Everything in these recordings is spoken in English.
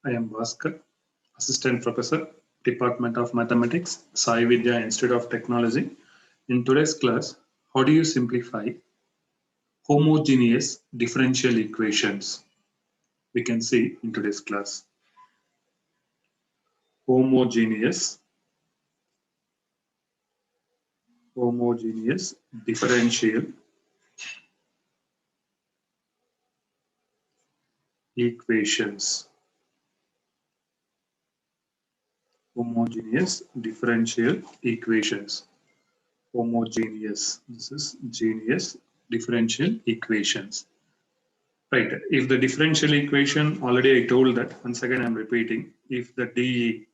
I am Bhaskar, Assistant Professor, Department of Mathematics, Sai Vidya Institute of Technology. In today's class, how do you simplify homogeneous differential equations? We can see in today's class. Homogeneous differential equations. Homogeneous differential equations. Homogeneous. This is genius differential equations. Right. If the differential equation, already I told that, once again I'm repeating, if the D,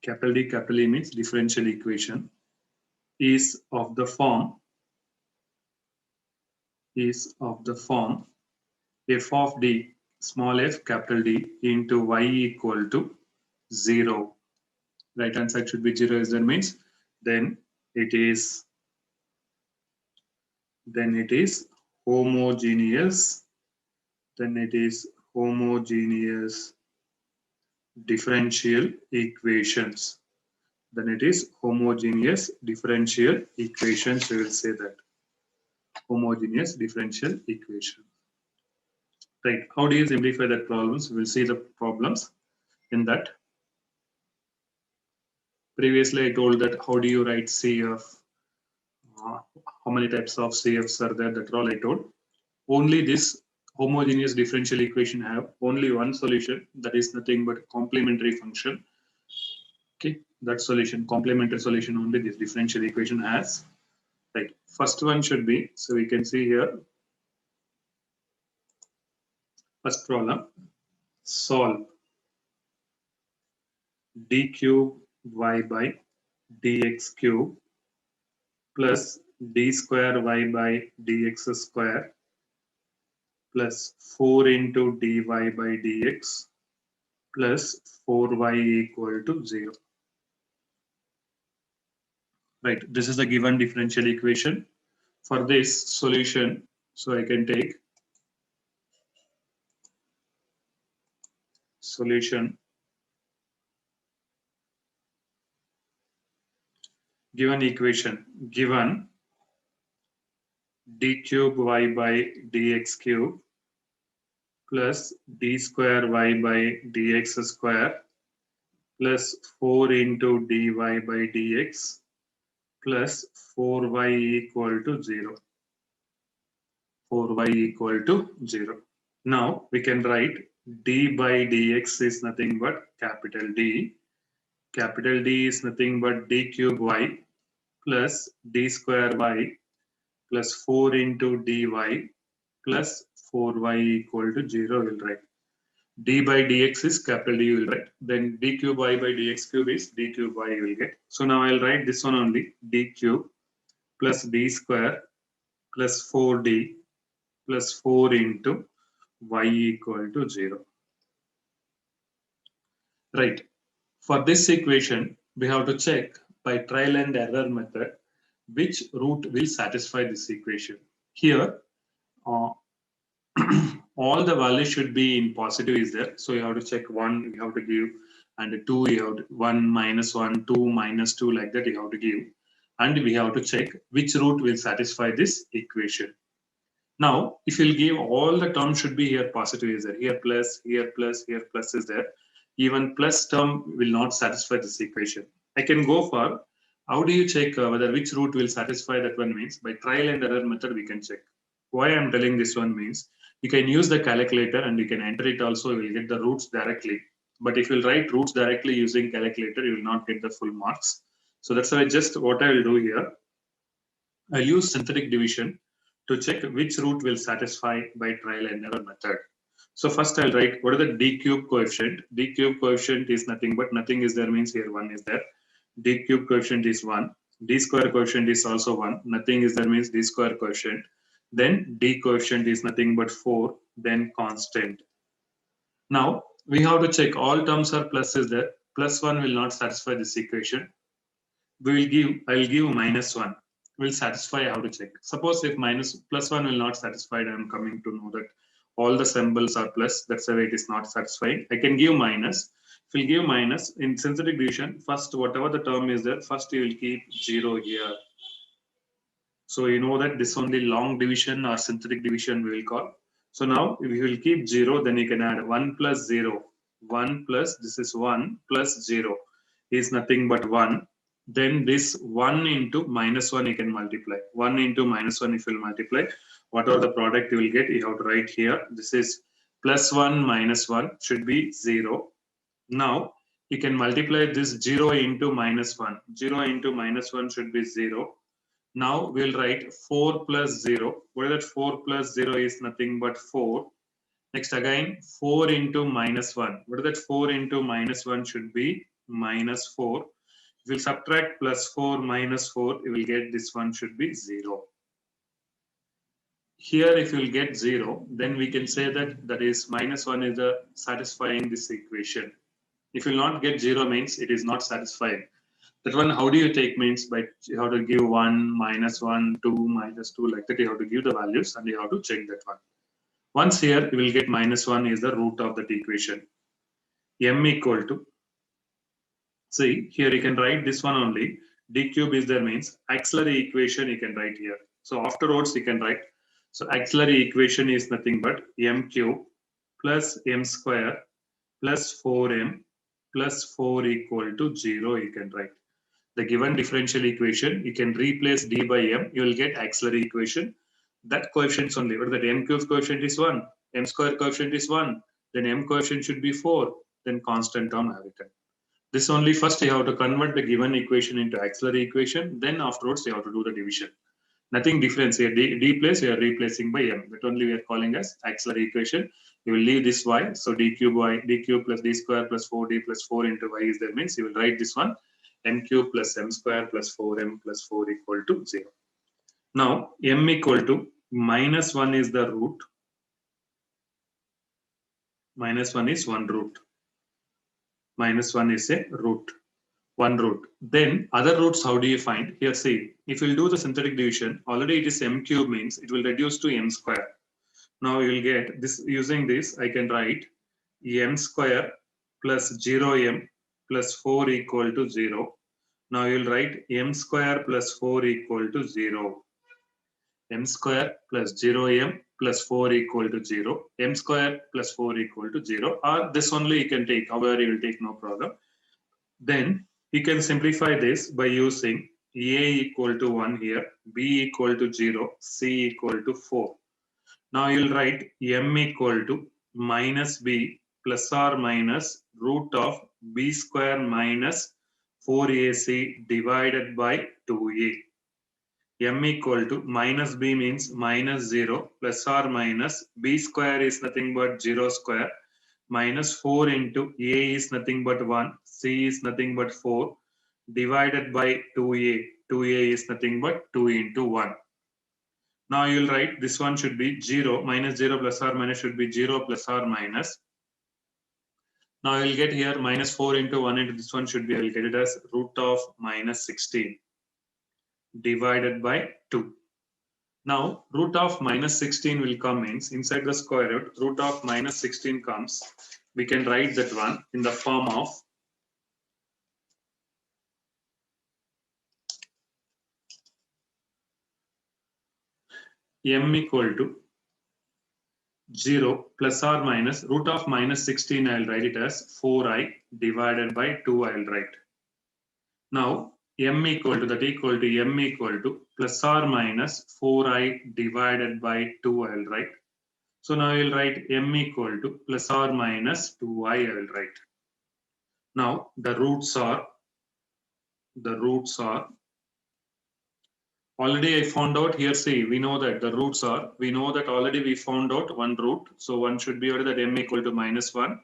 capital E means differential equation, is of the form f of D, small f, capital D, into y equal to 0. Right hand side should be 0, as that means then it is homogeneous, differential equations. Then it is homogeneous differential equations. We will say that homogeneous differential equation. Right. How do you simplify that problems? We will see the problems in that. Previously, I told that how do you write CF? How many types of CFs are there? That's all I told. Only this homogeneous differential equation have only one solution. That is nothing but complementary function. Okay, that solution, complementary solution only this differential equation has. Right. First one should be, so we can see here. First problem, solve d cube y by dx cube plus d square y by dx square plus 4 into dy by dx plus 4y equal to 0. Right, this is the given differential equation. For this solution, so I can take solution given equation, given d cube y by dx cube plus d square y by dx square plus 4 into dy by dx plus 4y equal to 0. 4y equal to 0. Now we can write d by dx is nothing but capital D. Capital D is nothing but d cube y plus d square y plus 4 into dy plus 4y equal to 0 will write. D by dx is capital D will write. Then d cube y by dx cube is d cube y you will get. So now I'll write this one only, d cube plus d square plus 4d plus 4 into y equal to 0. Right. For this equation, we have to check by trial and error method which root will satisfy this equation. Here, all the values should be in positive is there. So you have to check 1, you have to give, and 2, you have to 1 minus 1, 2 minus 2, like that you have to give. And we have to check which root will satisfy this equation. Now, if you'll give all the terms should be here positive is there. Here plus, here plus, here plus is there. Even plus term will not satisfy this equation. I can go for how do you check whether which root will satisfy that one means by trial and error method we can check. Why I'm telling this one means you can use the calculator and you can enter it also, you will get the roots directly. But if you write roots directly using calculator, you will not get the full marks. So that's why just what I will do here. I'll use synthetic division to check which root will satisfy by trial and error method. So first I'll write what is the d cube coefficient. D cube coefficient is nothing but nothing is there means here 1 is there. D cube coefficient is 1. D square coefficient is also 1. Nothing is there means d square coefficient. Then d coefficient is nothing but 4. Then constant. Now we have to check all terms are plus is there. Plus 1 will not satisfy this equation. I'll give minus 1 will satisfy. How to check? Suppose if minus plus 1 will not satisfy, I'm coming to know that all the symbols are plus. That's why it is not satisfying. I can give minus. If you give minus in synthetic division, first whatever the term is there, first you will keep 0 here. So you know that this only long division or synthetic division we will call. So now if you will keep 0, then you can add 1 plus 0. 1 plus, this is 1 plus 0 is nothing but 1. Then this 1 into minus 1 you can multiply. 1 into minus 1 if you will multiply, whatever the product you will get, you have to write here. This is plus 1 minus 1 should be 0. Now you can multiply this 0 into minus 1. 0 into minus 1 should be 0. Now we'll write 4 plus 0. What is that? 4 plus 0 is nothing but 4. Next again 4 into minus 1. What is that? 4 into minus 1 should be minus 4. If we'll subtract plus 4 minus 4, you will get this one should be 0. Here if you will get 0, then we can say that is minus 1 is satisfying this equation. If you will not get 0 means it is not satisfying. That one, how do you take means by you have to give 1, minus 1, 2, minus 2, like that. You have to give the values and you have to check that one. Once here, you will get minus 1 is the root of that equation. M equal to, see, here you can write this one only. D cube is there means auxiliary equation you can write here. So afterwards you can write. So auxiliary equation is nothing but M cube plus M square plus 4M plus 4 equal to 0 you can write. The given differential equation, you can replace d by m, you will get auxiliary equation. That coefficients only, but that m cube coefficient is 1, m square coefficient is 1, then m coefficient should be 4, then constant term have written. This only first you have to convert the given equation into auxiliary equation, then afterwards you have to do the division. Nothing difference here, d place you are replacing by m, that only we are calling as auxiliary equation. You will leave this y, so d cube plus d square plus 4d plus 4 into y is there means you will write this one. M cube plus m square plus 4m plus 4 equal to 0. Now m equal to minus 1 is the root. Minus 1 is one root. Minus 1 is a root. One root. Then other roots, how do you find? Here see, if you will do the synthetic division, already it is m cube means it will reduce to m square. Now you will get this, using this I can write m square plus 0m plus 4 equal to 0. Now you will write m square plus 4 equal to 0. M square plus 0m plus 4 equal to 0. M square plus 4 equal to 0. Or this only you can take, however you will take, no problem. Then you can simplify this by using a equal to 1 here, b equal to 0, c equal to 4. Now you will write m equal to minus b plus or minus root of b square minus 4ac divided by 2a. M equal to minus b means minus 0 plus or minus b square is nothing but 0 square minus 4 into a is nothing but 1, c is nothing but 4 divided by 2a. 2a is nothing but 2 into 1. Now you will write this one should be 0, minus 0 plus or minus should be 0 plus or minus. Now you will get here minus 4 into 1 into this one should be, I will get it as root of minus 16 divided by 2. Now root of minus 16 will come means inside the square root of minus 16 comes. We can write that one in the form of m equal to 0 plus or minus root of minus 16, I will write it as 4i divided by 2 I will write. Now m equal to that equal to m equal to plus or minus 4i divided by 2 I will write. So now I will write m equal to plus or minus 2i I will write. Now the roots are already I found out here. See, we know that the roots are, we know that already we found out one root. So one should be that m equal to minus 1.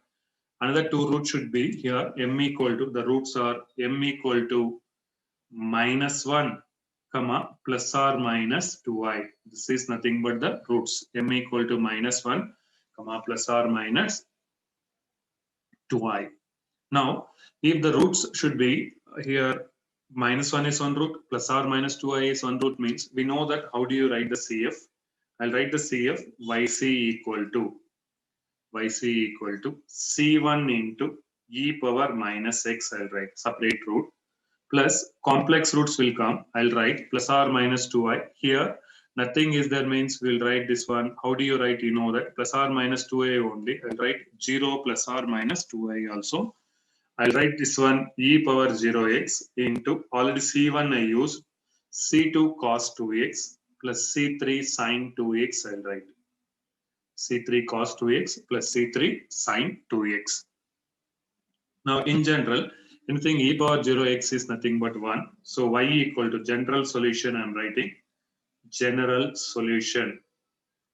Another two roots should be here m equal to, the roots are m equal to minus 1 comma plus or minus 2i. This is nothing but the roots. M equal to minus 1 comma plus or minus 2i. Now if the roots should be here, minus 1 is one root, plus or minus 2i is one root means we know that how do you write the CF? I'll write the CF yc equal to yc equal to c1 into e power minus x, I'll write separate root, plus complex roots will come, I'll write plus or minus 2i. Here nothing is there means we'll write this one. How do you write? You know that plus or minus 2i only. I'll write 0 plus or minus 2i also. I'll write this one e power 0x into already c1 I used, c2 cos 2x plus c3 sin 2x. I'll write c3 cos 2x plus c3 sin 2x. Now in general, anything e power 0x is nothing but 1. So y equal to general solution, I'm writing general solution.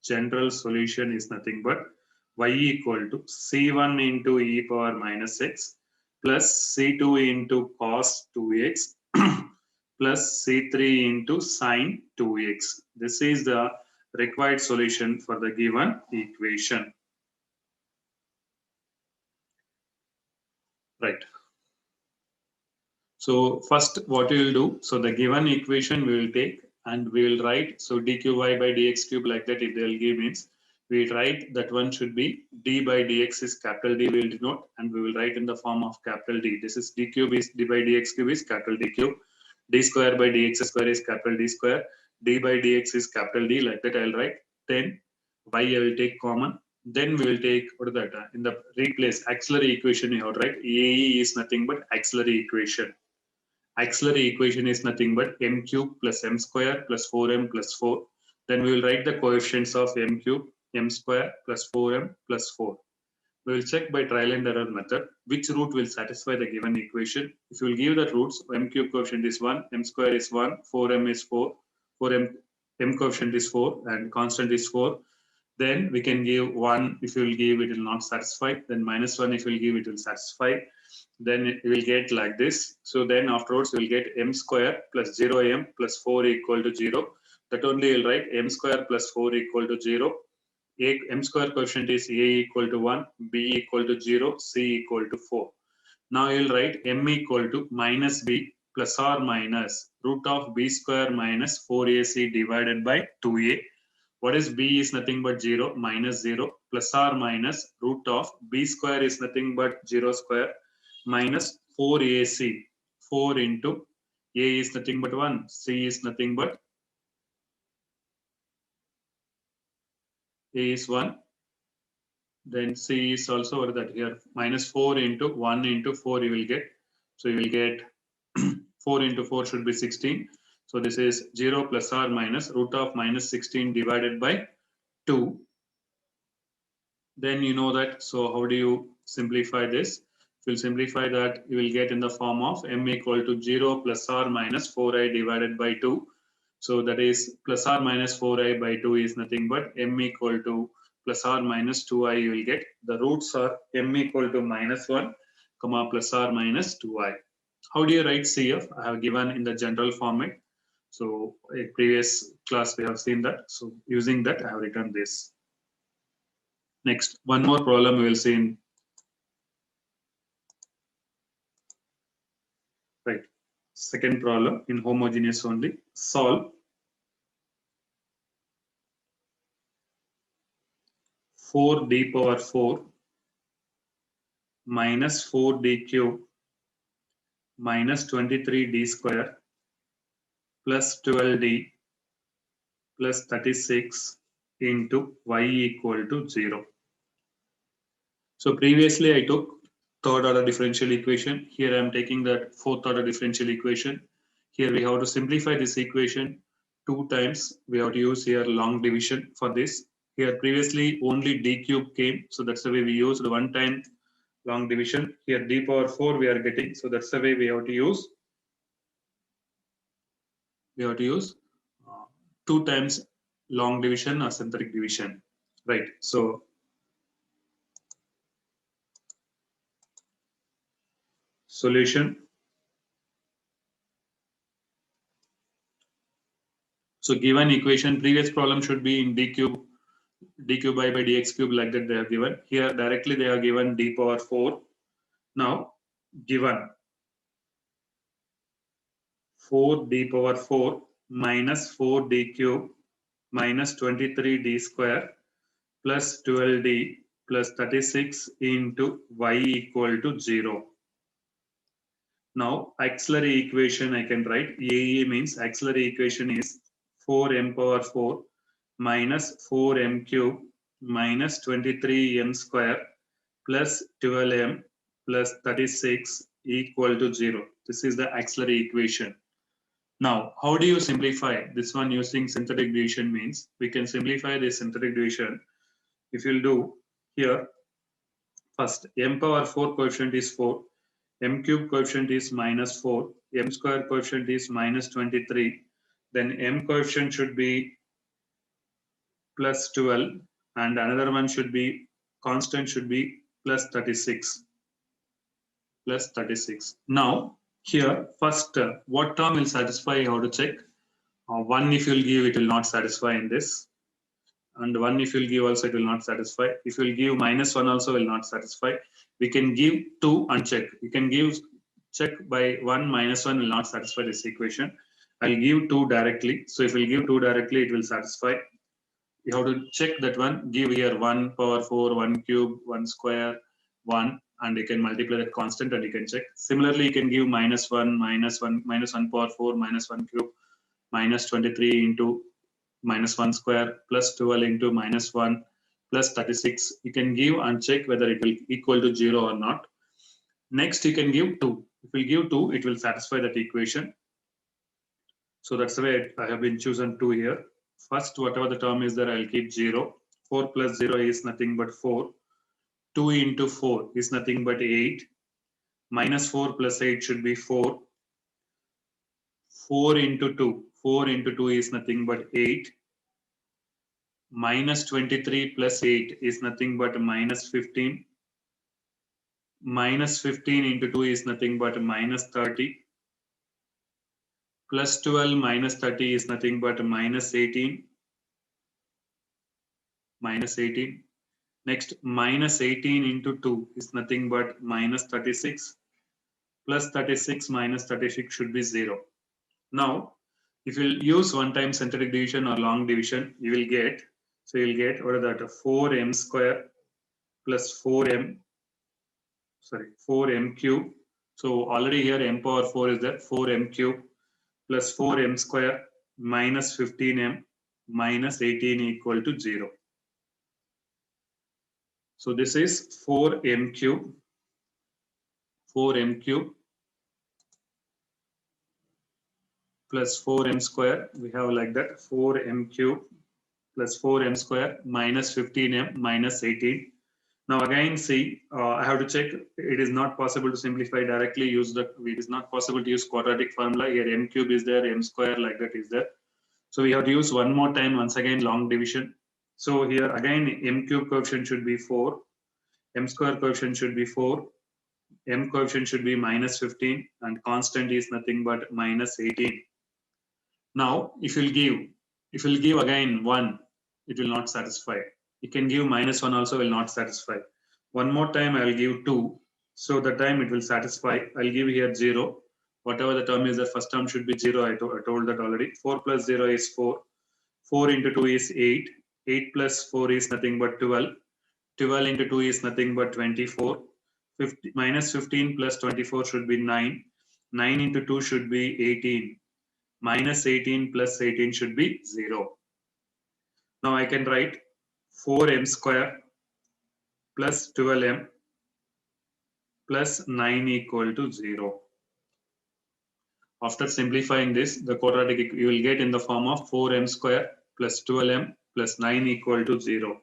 General solution is nothing but y equal to c1 into e power minus x plus c2 into cos 2x plus c3 into sin 2x. This is the required solution for the given equation. Right. So first what we will do, so the given equation we will take and we will write, so dqy by dx cube like that, if they'll give means we write that one should be d by dx is capital D, we will denote, and we will write in the form of capital D. This is d cube is d by dx cube is capital D cube, d square by dx square is capital D square, d by dx is capital D, like that I'll write. Then y I will take common. Then we will take, what is that? In the replace auxiliary equation you have to write AE is nothing but auxiliary equation. Auxiliary equation is nothing but m cube plus m square plus 4m plus 4. Then we will write the coefficients of m cube, m square plus 4m plus 4. We will check by trial and error method which root will satisfy the given equation. If you will give the roots, m cube coefficient is 1, m square is 1, 4m is 4, 4m m coefficient is 4 and constant is 4. Then we can give 1 if you will give, it will not satisfy. Then minus 1 if you will give, it will satisfy. Then it will get like this. So then afterwards we'll get m square plus 0m plus 4 equal to 0. That only will write m square plus 4 equal to 0. M square coefficient is a equal to 1, b equal to 0, c equal to 4. Now you'll write m equal to minus b plus or minus root of b square minus 4ac divided by 2a. What is b is nothing but 0 minus 0 plus or minus root of b square is nothing but 0 square minus 4ac. 4 into a is nothing but 1, c is nothing but a is 1, then c is also what is that here, minus 4 into 1 into 4 you will get. So you will get 4 into 4 should be 16. So this is 0 plus or minus root of minus 16 divided by 2. Then you know that, so how do you simplify this? If you simplify that, you will get in the form of m equal to 0 plus or minus 4i divided by 2. So that is plus or minus 4i by 2 is nothing but m equal to plus or minus 2i you will get. The roots are m equal to minus 1, comma plus or minus 2i. How do you write CF? I have given in the general format. So in previous class we have seen that. So using that I have written this. Next, one more problem we will see in. Right. Second problem in homogeneous only. Solve 4d power 4 minus 4d cube minus 23d square plus 12d plus 36 into y equal to 0. So previously I took third order differential equation. Here I am taking that fourth order differential equation. Here we have to simplify this equation 2 times. We have to use here long division for this. Here previously only d cube came. So that's the way we used one time long division. Here d power 4 we are getting. So that's the way we have to use. We have to use 2 times long division or synthetic division. Right. So solution. So given equation, previous problem should be in d cube by dx cube like that they are given. Here directly they are given d power 4. Now given 4d power 4 minus 4d cube minus 23d square plus 12d plus 36 into y equal to 0. Now, auxiliary equation I can write. AE means auxiliary equation is 4m power 4 minus 4m cube minus 23m square plus 12m plus 36 equal to 0. This is the auxiliary equation. Now, how do you simplify this one using synthetic division? Means we can simplify this synthetic division. If you'll do here, first m power 4 coefficient is 4, m cube coefficient is minus 4, m square coefficient is minus 23, then m coefficient should be plus 12 and another one should be constant should be plus 36. Now here first what term will satisfy, how to check? 1 if you'll give, it will not satisfy in this, and 1 if you'll give also it will not satisfy. If you'll give minus 1 also will not satisfy. We can give 2 and check. You can give check by 1 minus 1 will not satisfy this equation. I'll give 2 directly. So if we'll give 2 directly, it will satisfy. You have to check that one. Give here 1 power 4, 1 cube, 1 square, 1, and you can multiply that constant and you can check. Similarly, you can give minus 1, minus 1, minus 1 power 4, minus 1 cube, minus 23 into minus 1 square plus 12 into minus 1 plus 36. You can give and check whether it will equal to 0 or not. Next, you can give 2. If you give 2, it will satisfy that equation. So that's the way I have been chosen 2 here. First, whatever the term is there, I'll keep 0. 4 plus 0 is nothing but 4. 2 into 4 is nothing but 8. Minus 4 plus 8 should be 4. 4 into 2. 4 into 2 is nothing but 8. Minus 23 plus 8 is nothing but minus 15. Minus 15 into 2 is nothing but minus 30. Plus 12 minus 30 is nothing but minus 18. Minus 18. Next, minus 18 into 2 is nothing but minus 36. Plus 36 minus 36 should be 0. Now, if you use one-time synthetic division or long division, you will get, so you'll get, what is that, 4m square plus 4m cube. So already here m power 4 is there, 4m cube plus 4m square minus 15m minus 18 equal to 0. So this is 4m cube plus 4m square. We have like that 4m cube plus 4m square minus 15m minus 18. Now again see, I have to check. It is not possible to simplify directly. It is not possible to use quadratic formula. Here m cube is there, m square like that is there. So we have to use one more time, once again long division. So here again m cube coefficient should be 4, m square coefficient should be 4, m coefficient should be minus 15, and constant is nothing but minus 18. Now if you'll give again 1, it will not satisfy. You can give minus 1 also, will not satisfy. One more time I will give 2, so the time it will satisfy. I'll give here 0. Whatever the term is, the first term should be 0. I told that already. 4 plus 0 is 4. 4 into 2 is 8. 8 plus 4 is nothing but 12. 12 into 2 is nothing but 24. Minus 15 plus 24 should be 9. 9 into 2 should be 18. Minus 18 plus 18 should be 0. Now I can write 4m square plus 12m plus 9 equal to 0. After simplifying this, the quadratic you will get in the form of 4m square plus 12m plus 9 equal to 0.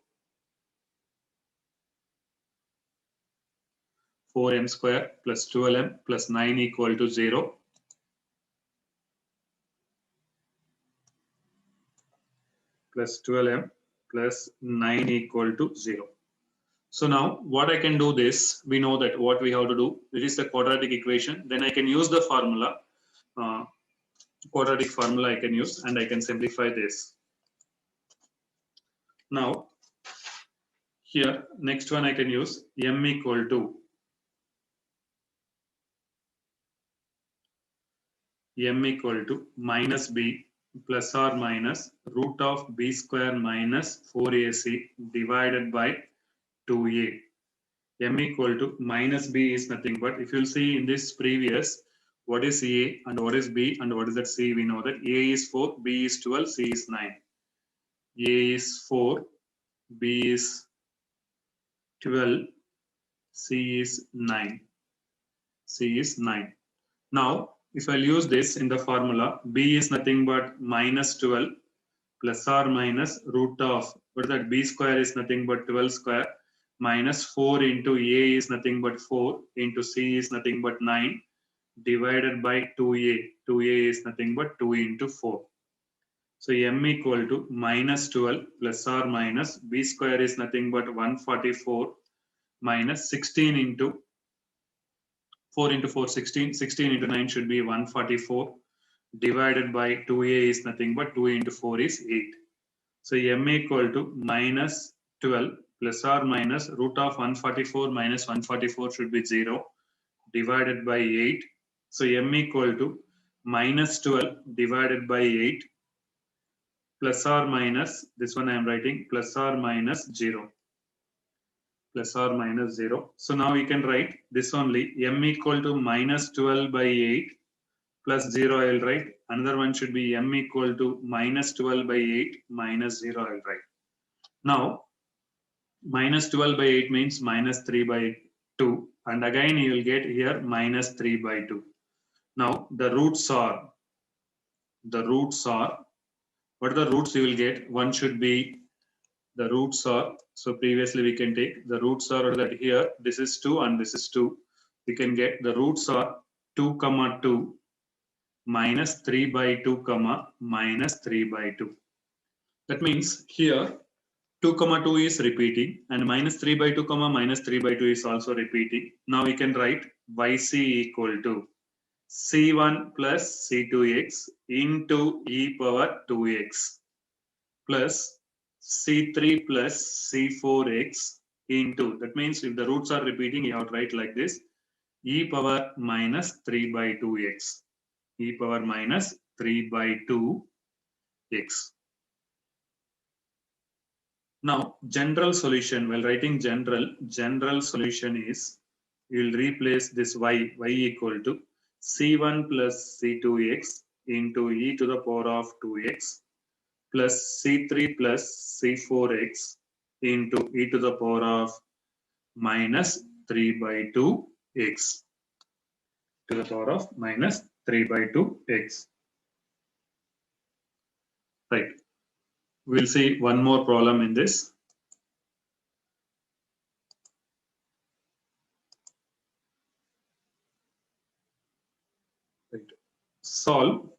4m square plus 12m plus 9 equal to 0. Plus 12m plus 9 equal to 0. So now what I can do this, we know that what we have to do, it is the quadratic equation. Then I can use the formula, quadratic formula I can use, and I can simplify this. Now here next one I can use m equal to minus b plus or minus root of b square minus 4ac divided by 2a. M equal to minus b is nothing but, if you'll see in this previous, what is a and what is b and what is that c, we know that a is 4, b is 12, c is 9. A is 4, b is 12, c is 9. C is 9. Now, if I'll use this in the formula, b is nothing but minus 12 plus or minus root of, what is that, b square is nothing but 12 square minus 4 into a is nothing but 4 into c is nothing but 9 divided by 2a. 2a is nothing but 2 into 4. So m equal to minus 12 plus or minus b square is nothing but 144 minus 16 into 4 into 4, 16. 16 into 9 should be 144 divided by 2a is nothing but 2 into 4 is 8. So m equal to minus 12 plus or minus root of 144 minus 144 should be 0 divided by 8. So m equal to minus 12 divided by 8 plus or minus, this one I am writing plus or minus 0. Plus or minus 0. So now we can write this only, m equal to minus 12 by 8 plus 0 I will write. Another one should be m equal to minus 12 by 8 minus 0 I will write. Now, minus 12 by 8 means minus 3 by 2. And again you will get here minus 3 by 2. Now, the roots are, what are the roots you will get? One should be, the roots are, so previously we can take the roots are that here, this is 2 and this is 2. We can get the roots are 2 comma 2 minus 3 by 2 comma minus 3 by 2. That means here 2 comma 2 is repeating and minus 3 by 2 comma minus 3 by 2 is also repeating. Now we can write yc equal to c1 plus c2x into e power 2x plus c3 plus c4x into, that means if the roots are repeating, you have to write like this, e power minus 3 by 2x, e power minus 3 by 2x. Now, general solution, while writing general solution is, you will replace this y equal to c1 plus c2x into e to the power of 2x plus c3 plus c4x into e to the power of minus 3 by 2x to the power of minus 3 by 2x. Right. We'll see one more problem in this. Right. Solve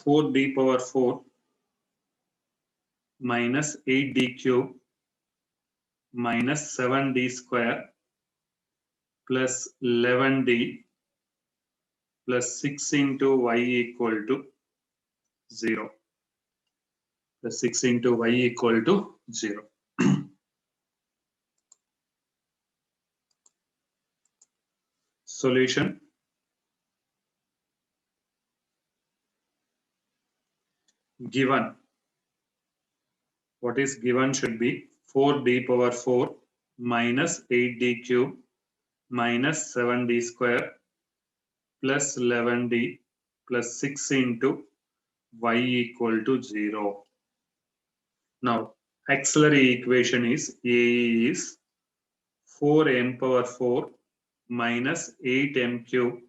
4d power 4 minus 8d cube minus 7d square plus 11d plus 6 into y equal to 0. Plus 6 into y equal to 0. Solution. Given. What is given should be 4d power 4 minus 8d cube minus 7d square plus 11d plus 6 into y equal to 0. Now, auxiliary equation is A is 4m power 4 minus 8m cube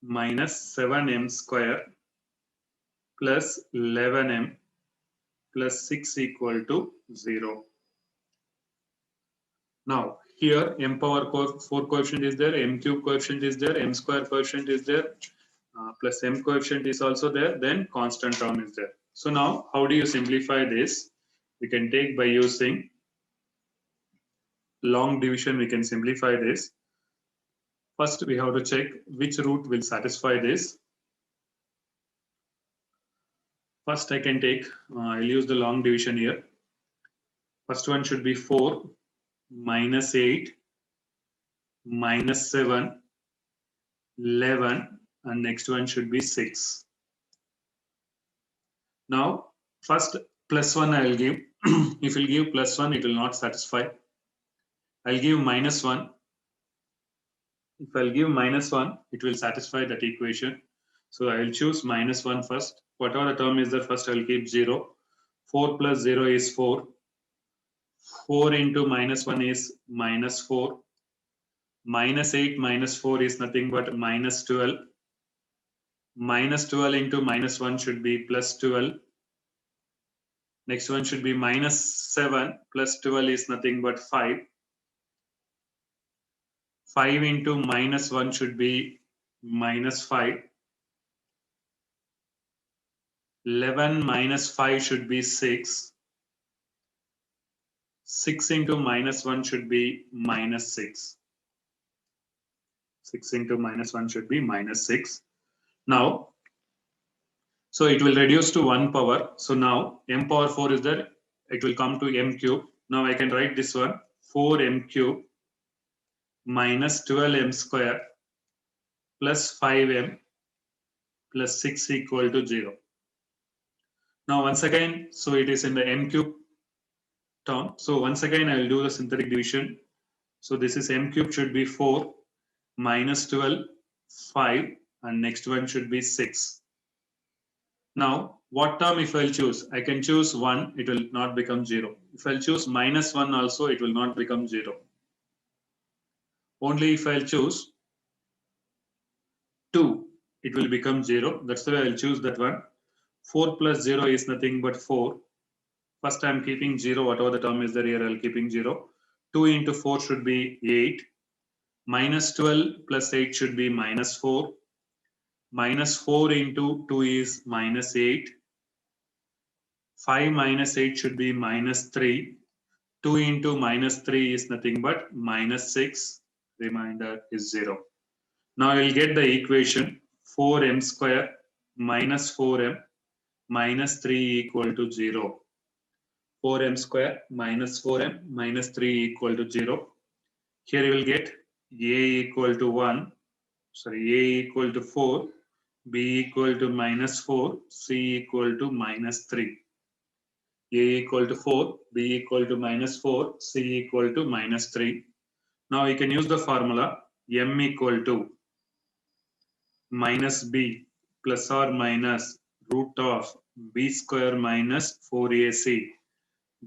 minus 7m square plus 11m plus 6 equal to 0. Now, here m power 4 coefficient is there, m cube coefficient is there, m square coefficient is there, plus m coefficient is also there, then constant term is there. So now, how do you simplify this? We can take by using long division, we can simplify this. First, we have to check which root will satisfy this. First, I can take, I'll use the long division here. First one should be 4 minus 8 minus 7, 11, and next one should be 6. Now, first plus 1 I will give. If you give plus 1, it will not satisfy. I'll give minus 1. If I'll give minus 1, it will satisfy that equation. So I will choose minus 1 first. Whatever the term is there, first I will keep 0. 4 plus 0 is 4. 4 into minus 1 is minus 4. Minus 8 minus 4 is nothing but minus 12. Minus 12 into minus 1 should be plus 12. Next one should be minus 7 plus 12 is nothing but 5. 5 into minus 1 should be minus 5. 11 minus 5 should be 6. 6 into minus 1 should be minus 6. 6 into minus 1 should be minus 6. Now, so it will reduce to 1 power. So now m power 4 is there. It will come to m cube. Now I can write this one 4m cube minus 12m square plus 5m plus 6 equal to 0. Now once again, so it is in the m cube term. So once again I will do the synthetic division. So this is m cube should be 4 minus 12, 5, and next one should be 6. Now what term if I'll choose? I can choose 1, it will not become 0. If I'll choose minus 1 also, it will not become 0. Only if I'll choose 2, it will become 0. That's why I'll choose that one. 4 plus 0 is nothing but 4. First I'm keeping 0, whatever the term is there here, I'll keeping 0. 2 into 4 should be 8. Minus 12 plus 8 should be minus 4. Minus 4 into 2 is minus 8. 5 minus 8 should be minus 3. 2 into minus 3 is nothing but minus 6. Remainder is 0. Now I will get the equation 4m square minus 4m minus 3 equal to 0. 4m square minus 4m minus 3 equal to 0. Here you will get a equal to 1. Sorry, a equal to 4. B equal to minus 4. C equal to minus 3. A equal to 4. B equal to minus 4. C equal to minus 3. Now we can use the formula m equal to minus b plus or minus root of b square minus 4ac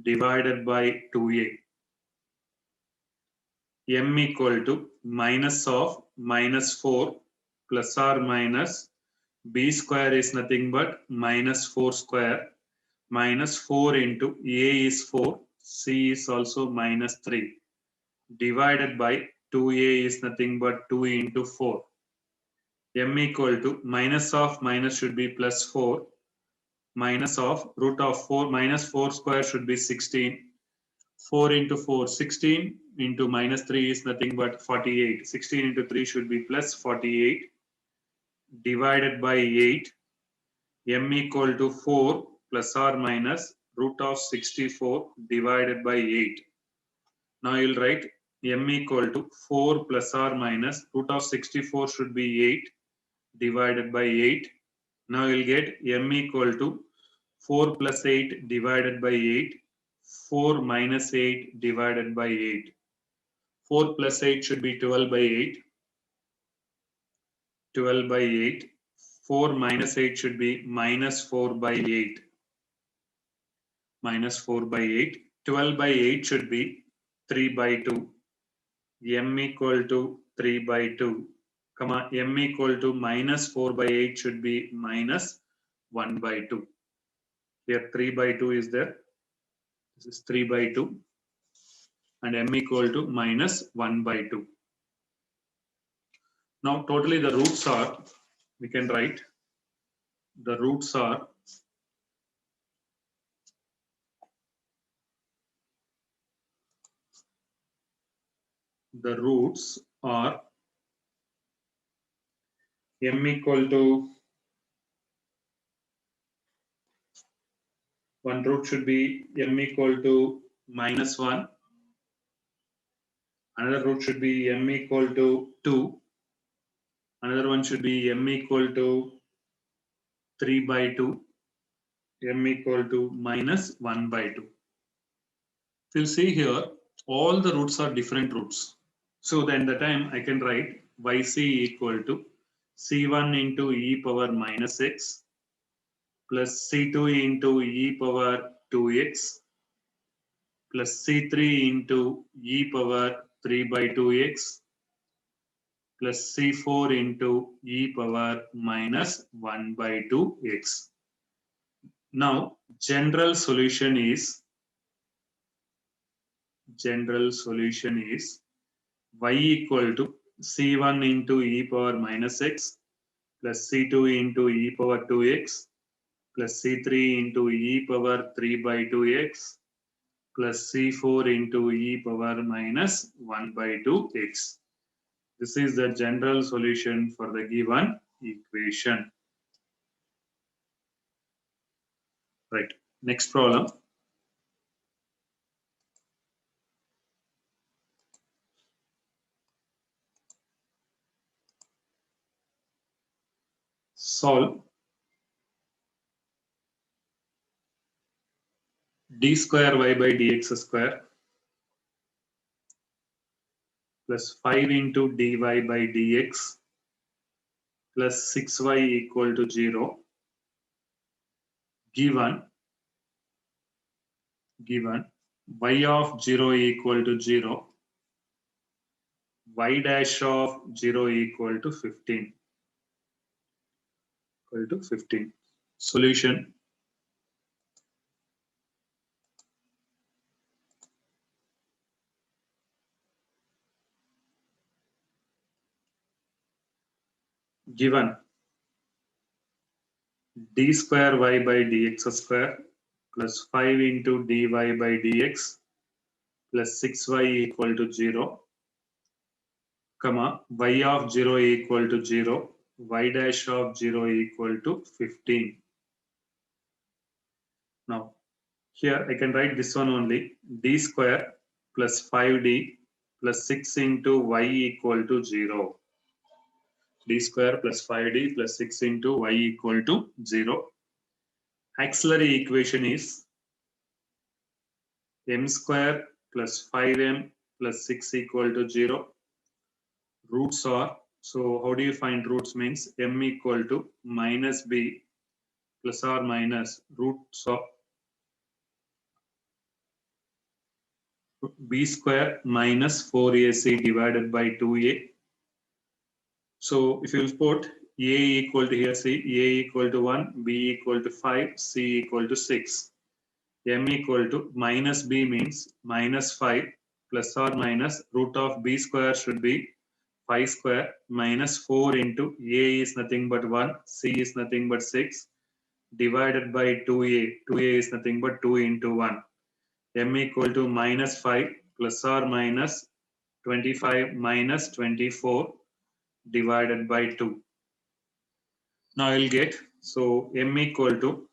divided by 2a. M equal to minus of minus 4 plus or minus b square is nothing but minus 4 square minus 4 into a is 4, c is also minus 3 divided by 2a is nothing but 2 into 4. M equal to minus of minus should be plus 4 minus of root of 4 minus 4 square should be 16. 4 into 4, 16 into minus 3 is nothing but 48. 16 into 3 should be plus 48 divided by 8. M equal to 4 plus or minus root of 64 divided by 8. Now you'll write m equal to 4 plus or minus root of 64 should be 8 divided by 8. Now you'll get m equal to 4 plus 8 divided by 8. 4 minus 8 divided by 8. 4 plus 8 should be 12 by 8. 12 by 8. 4 minus 8 should be minus 4 by 8. Minus 4 by 8. 12 by 8 should be 3 by 2. M equal to 3 by 2. Comma, m equal to minus 4 by 8 should be minus 1 by 2. Here 3 by 2 is there. This is 3 by 2. And m equal to minus 1 by 2. Now totally the roots are, we can write, the roots are m equal to, one root should be m equal to minus 1. Another root should be m equal to 2. Another one should be m equal to 3 by 2. m equal to minus 1 by 2. If you'll see here, all the roots are different roots. So then the time I can write yc equal to c1 into e power minus x plus c2 into e power 2x plus c3 into e power 3 by 2x plus c4 into e power minus 1 by 2x. Now, general solution is y equal to c1 into e power minus x plus c2 into e power 2x plus c3 into e power 3 by 2x plus c4 into e power minus 1 by 2x. This is the general solution for the given equation. Right. Next problem. Solve d square y by dx square plus 5 into dy by dx plus 6y equal to 0 given y of 0 equal to 0, y dash of 0 equal to 15. Solution. Given d square y by dx square plus 5 into dy by dx plus 6y equal to 0, comma, y of 0 equal to 0, y dash of 0 equal to 15. Now, here I can write this one only, d square plus 5d plus 6 into y equal to 0. D square plus 5d plus 6 into y equal to 0. Auxiliary equation is m square plus 5m plus 6 equal to 0. Roots are, so how do you find roots means m equal to minus b plus or minus roots of b square minus 4ac divided by 2a. So if you put a equal to here, see a equal to 1, b equal to 5, c equal to 6. M equal to minus b means minus 5 plus or minus root of b square should be 5 square minus 4 into a is nothing but 1, c is nothing but 6 divided by 2a. 2a is nothing but 2 into 1. M equal to minus 5 plus or minus 25 minus 24 divided by 2. Now I will get, so m equal to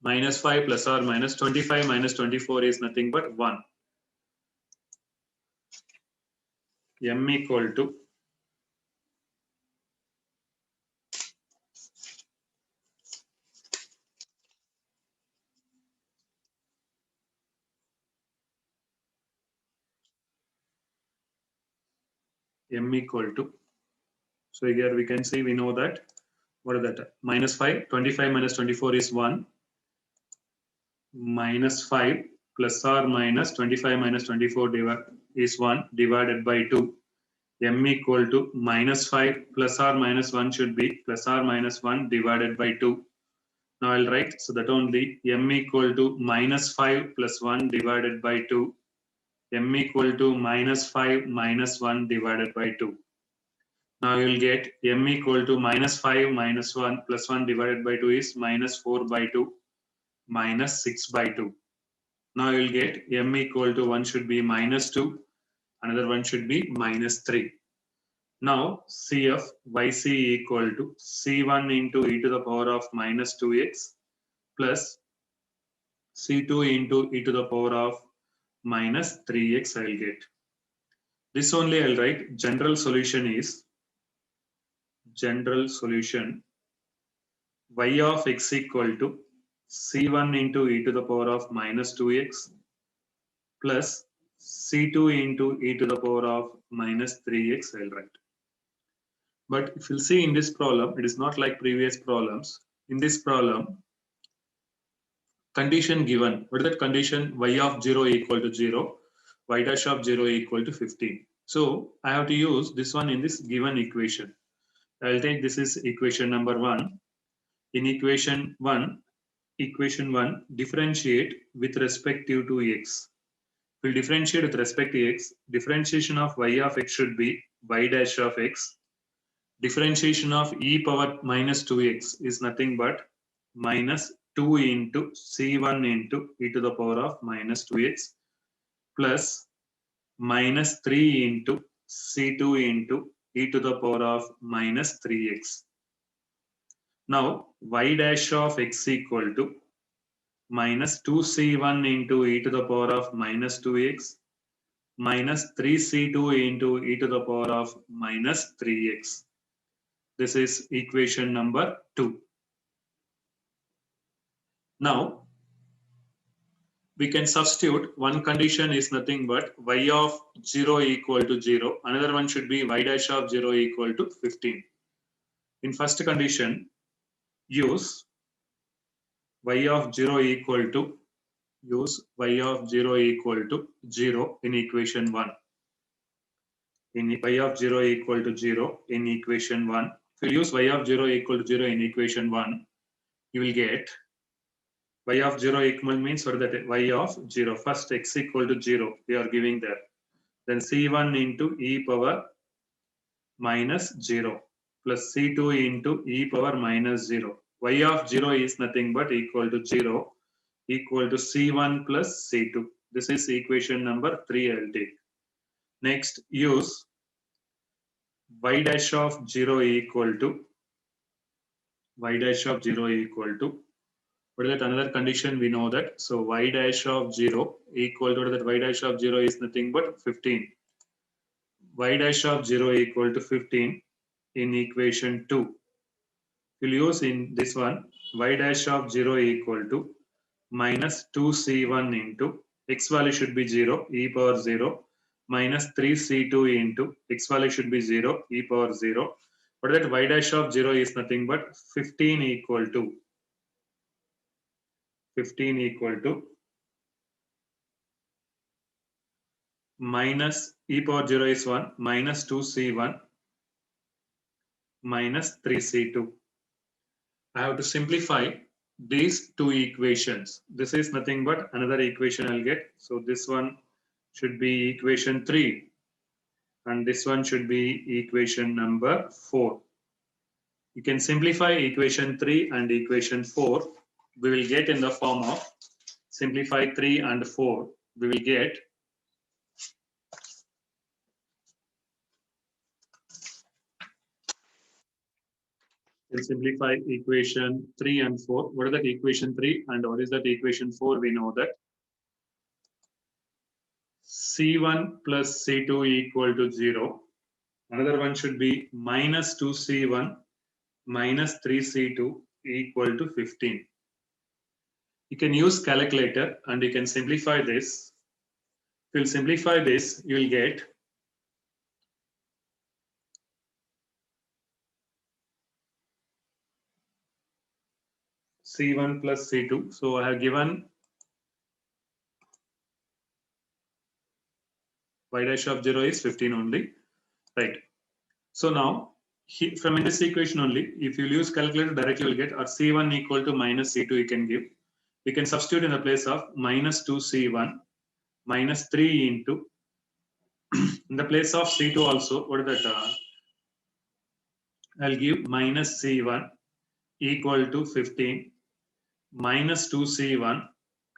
minus 5 plus or minus 25 minus 24 is nothing but 1. M equal to m equal to, so here we can see, we know that, what is that, minus 5, 25 minus 24 is 1, minus 5 plus or minus 25 minus 24 is 1 divided by 2. M equal to minus 5 plus or minus 1 should be plus or minus 1 divided by 2. Now I'll write, so that only m equal to minus 5 plus 1 divided by 2, m equal to minus 5 minus 1 divided by 2. Now you will get m equal to minus 5 minus 1 plus 1 divided by 2 is minus 4 by 2 minus 6 by 2. Now you will get m equal to 1 should be minus 2, another one should be minus 3. Now CF yc equal to c1 into e to the power of minus 2x plus c2 into e to the power of minus 3x I will get. This only I will write, general solution is, general solution y of x equal to C1 into e to the power of minus 2x plus C2 into e to the power of minus 3x, I'll write. But if you'll see in this problem, it is not like previous problems. In this problem, condition given, what is that condition? Y of 0 equal to 0, y dash of 0 equal to 15. So I have to use this one in this given equation. I'll take this is equation number 1. In equation 1, differentiate with respect to x. We'll differentiate with respect to x. Differentiation of y of x should be y dash of x. Differentiation of e power minus 2x is nothing but minus 2 into c1 into e to the power of minus 2x plus minus 3 into c2 into e to the power of minus 3x. Now y dash of x equal to minus 2c1 into e to the power of minus 2x minus 3c2 into e to the power of minus 3x. This is equation number 2. Now, we can substitute. One condition is nothing but y of 0 equal to 0. Another one should be y dash of 0 equal to 15. In first condition, use y of 0 equal to 0 in equation 1. In y of 0 equal to 0 in equation 1. If you use y of 0 equal to 0 in equation 1, you will get y of 0 equal means what is that? Y of 0. First x equal to 0 we are giving there. Then c1 into e power minus 0 plus c2 into e power minus 0. Y of 0 is nothing but equal to 0 equal to c1 plus c2. This is equation number 3 I'll take. Next, use y dash of 0 equal to what is that another condition we know that. So y dash of 0 equal to that y dash of 0 is nothing but 15. Y dash of 0 equal to 15 in equation 2. We'll use in this one y dash of 0 equal to minus 2c1 into x value should be 0 e power 0 minus 3c2 into x value should be 0 e power 0. But that y dash of 0 is nothing but 15 equal to minus e power 0 is 1 minus 2c1 minus 3c2. I have to simplify these two equations. This is nothing but another equation I'll get. So this one should be equation 3 and this one should be equation number 4. You can simplify equation 3 and equation 4. We will get in the form of simplify 3 and 4. We will get we'll simplify equation 3 and 4. What is that equation 3 and what is that equation 4? We know that C1 plus C2 equal to 0. Another one should be minus 2C1 minus 3C2 equal to 15. You can use calculator and you can simplify this. If you simplify this, you will get C1 plus C2. So I have given y dash of 0 is 15 only, right? So now from in this equation only, if you use calculator directly you will get or C1 equal to minus C2 you can give. We can substitute in the place of minus 2C1 minus 3 into in the place of C2 also, what is that? I'll give minus C1 equal to 15 minus 2C1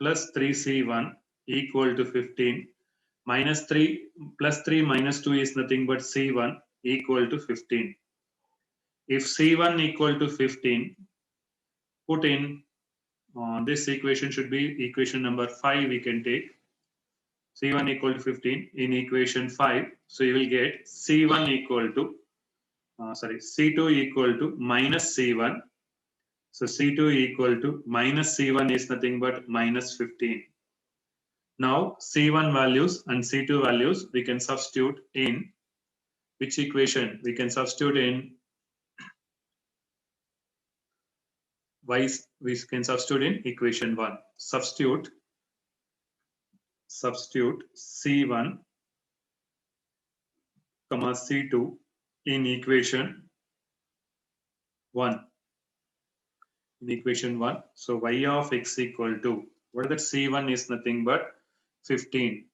plus 3C1 equal to 15 minus 3 plus 3 minus 2 is nothing but C1 equal to 15. If C1 equal to 15, put in this equation should be equation number 5 we can take. C1 equal to 15 in equation 5. So you will get C1 equal to C2 equal to minus C1. So C2 equal to minus C1 is nothing but minus 15. Now C1 values and C2 values we can substitute in which equation? We can substitute in y, we can substitute in equation 1. Substitute C1 comma C2 in equation 1. In equation 1. So y of x equal to, what is that? C1 is nothing but 15.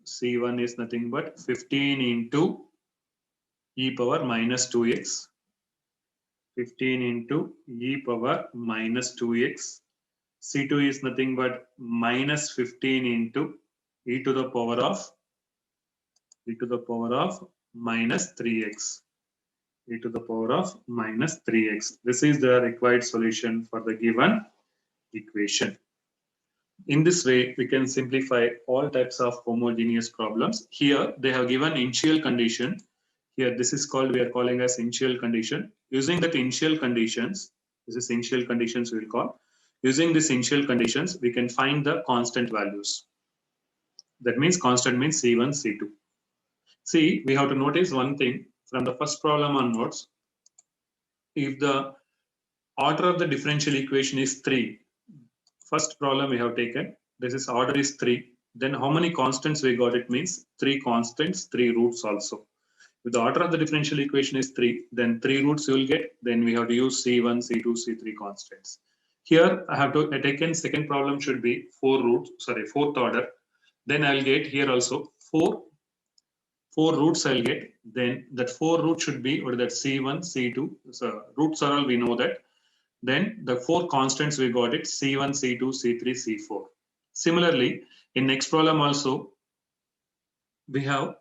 C1 is nothing but 15 into e power minus 2x. 15 into e power minus 2x. C2 is nothing but minus 15 into e to the power of minus 3x. E to the power of minus 3x. This is the required solution for the given equation. In this way, we can simplify all types of homogeneous problems. Here, they have given initial condition. Here, this is called, we are calling as initial condition. Using that initial conditions, this is initial conditions we will call. Using these initial conditions, we can find the constant values. That means constant means C1, C2. See, we have to notice one thing from the first problem onwards. If the order of the differential equation is 3, first problem we have taken, this is order is 3, then how many constants we got? It means 3 constants, 3 roots also. If the order of the differential equation is 3, then 3 roots you will get, then we have to use C1, C2, C3 constants. Here I have to taken second problem should be 4th order. Then I'll get here also 4 roots I'll get. Then that 4 root should be, or that C1, C2, so roots are all we know that. Then the 4 constants we got it, C1, C2, C3, C4. Similarly, in next problem also, we have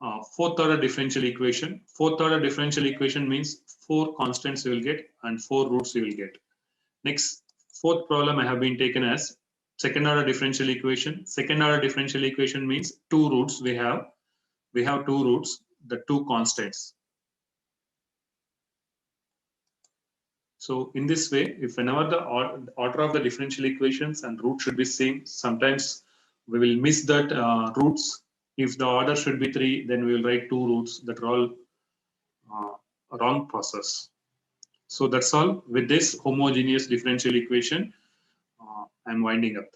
4th order differential equation. 4th order differential equation means 4 constants you will get and 4 roots you will get. Next, 4th problem I have been taken as second order differential equation. Second order differential equation means 2 roots we have. We have 2 roots, the 2 constants. So in this way, if whenever the order of the differential equations and root should be same, sometimes we will miss that roots. If the order should be 3, then we will write 2 roots. That are all wrong process. So that's all. With this homogeneous differential equation, I'm winding up.